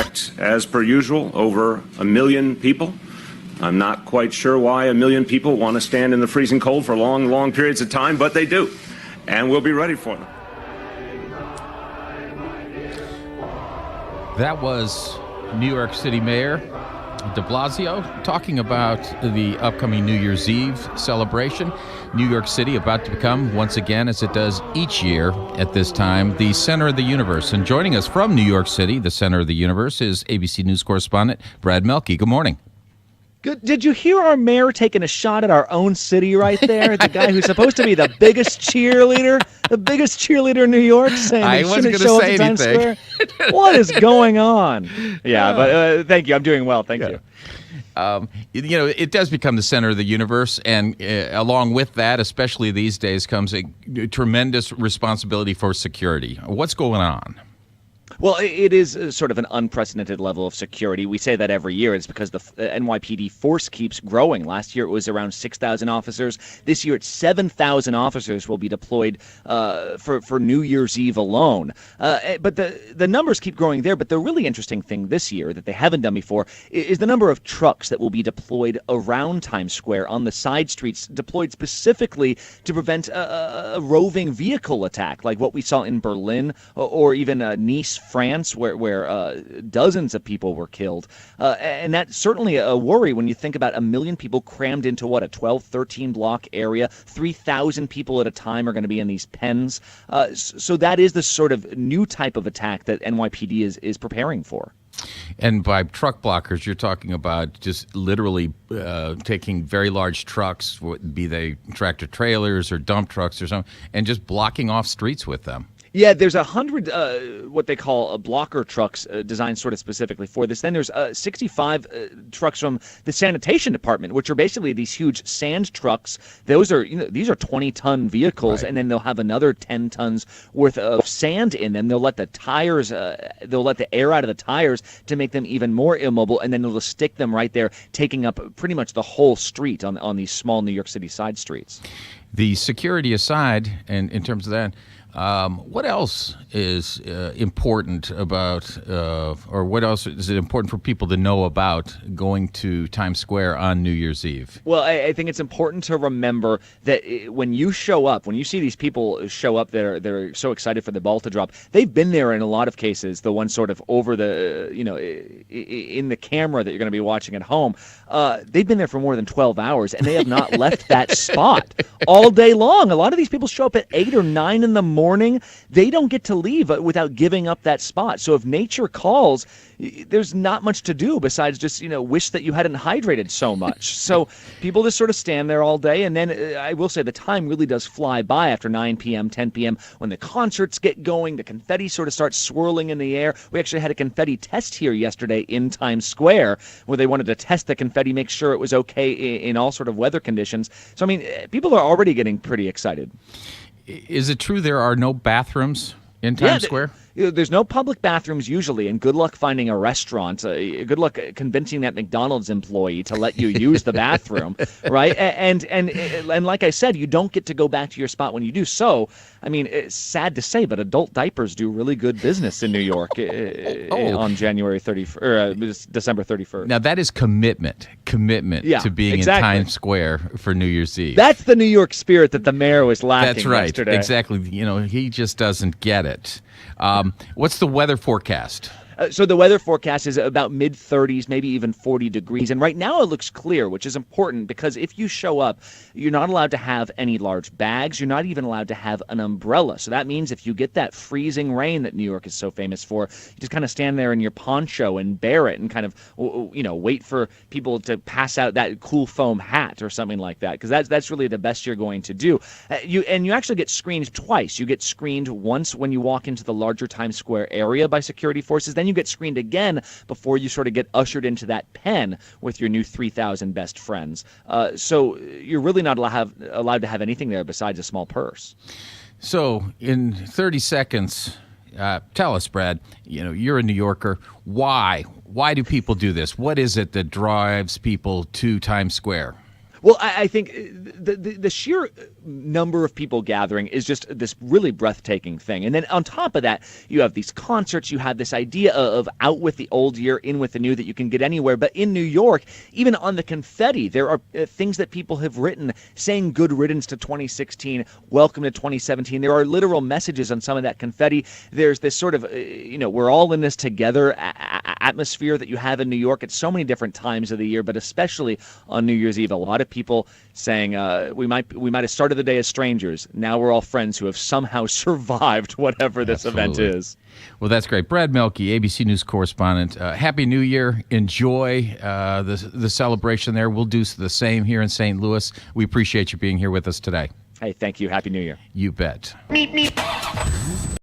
expect, as per usual, over 1 million people. I'm not quite sure why 1 million people want to stand in the freezing cold for long, long periods of time, but they do. And we'll be ready for them. That was New York City Mayor de Blasio talking about the upcoming New Year's Eve celebration. New York City about to become, once again, as it does each year at this time, the center of the universe. And joining us from New York City, the center of the universe, is ABC News correspondent Brad Melke. Good morning. Good. Did you hear our mayor taking a shot at our own city right there? The guy who's supposed to be the biggest cheerleader in New York, saying I he wasn't shouldn't show up say to Times anything. Square. What is going on? Yeah, but thank you. I'm doing well. Thank you. It does become the center of the universe, and along with that, especially these days, comes a tremendous responsibility for security. What's going on? Well, it is sort of an unprecedented level of security. We say that every year. It's because the NYPD force keeps growing. Last year, it was around 6,000 officers. This year, it's 7,000 officers will be deployed for New Year's Eve alone. But the numbers keep growing there. But the really interesting thing this year that they haven't done before is the number of trucks that will be deployed around Times Square on the side streets, deployed specifically to prevent a roving vehicle attack like what we saw in Berlin or even Nice, France, where dozens of people were killed. And that's certainly a worry when you think about 1 million people crammed into, a 12, 13 block area. 3,000 people at a time are going to be in these pens. So that is the sort of new type of attack that NYPD is preparing for. And by truck blockers, you're talking about just literally taking very large trucks, be they tractor trailers or dump trucks or something, and just blocking off streets with them. Yeah, there's 100 what they call blocker trucks designed sort of specifically for this. Then there's 65 trucks from the sanitation department, which are basically these huge sand trucks. Those are, these are 20-ton vehicles, right. And then they'll have another 10 tons worth of sand in them. They'll let the tires, they'll let the air out of the tires to make them even more immobile, and then they'll just stick them right there, taking up pretty much the whole street on these small New York City side streets. The security aside, and in terms of that, what else is important about, or what else is it important for people to know about going to Times Square on New Year's Eve? Well, I think it's important to remember that when you show up, when you see these people show up, they're so excited for the ball to drop. They've been there in a lot of cases, the ones sort of over the, in the camera that you're going to be watching at home. They've been there for more than 12 hours, and they have not left that spot all day long. A lot of these people show up at 8 or 9 in the morning. They don't get to leave without giving up that spot. So if nature calls, there's not much to do besides just, wish that you hadn't hydrated so much. So people just sort of stand there all day. And then I will say the time really does fly by after 9 p.m., 10 p.m. when the concerts get going, the confetti sort of starts swirling in the air. We actually had a confetti test here yesterday in Times Square where they wanted to test the confetti, make sure it was okay in all sort of weather conditions. So, people are already getting pretty excited. Is it true there are no bathrooms in Times Square? There's no public bathrooms usually, and good luck finding a restaurant. Good luck convincing that McDonald's employee to let you use the bathroom, right? And like I said, you don't get to go back to your spot when you do. So, it's sad to say, but adult diapers do really good business in New York on January 30th or December 31st. Now that is commitment to being in Times Square for New Year's Eve. That's the New York spirit that the mayor was lacking. That's right, yesterday. Exactly. He just doesn't get it. What's the weather forecast? So the weather forecast is about mid-30s, maybe even 40 degrees. And right now it looks clear, which is important because if you show up, you're not allowed to have any large bags. You're not even allowed to have an umbrella. So that means if you get that freezing rain that New York is so famous for, you just kind of stand there in your poncho and bear it and kind of, wait for people to pass out that cool foam hat or something like that, because that's really the best you're going to do. You actually get screened twice. You get screened once when you walk into the larger Times Square area by security forces. Then you get screened again before you sort of get ushered into that pen with your new 3,000 best friends. So you're really not allowed to have anything there besides a small purse. So in 30 seconds, tell us, Brad, you're a New Yorker. Why do people do this? What is it that drives people to Times Square? Well, I think the sheer number of people gathering is just this really breathtaking thing. And then on top of that, you have these concerts. You have this idea of out with the old year, in with the new, that you can get anywhere. But in New York, even on the confetti, there are things that people have written saying good riddance to 2016, welcome to 2017. There are literal messages on some of that confetti. There's this sort of, we're all in this together atmosphere that you have in New York at so many different times of the year, but especially on New Year's Eve. A lot of people saying we might have started the day as strangers. Now we're all friends who have somehow survived whatever this event is. Well, that's great. Brad Mielke, ABC News correspondent. Happy New Year. Enjoy the celebration there. We'll do the same here in St. Louis. We appreciate you being here with us today. Hey, thank you. Happy New Year. You bet.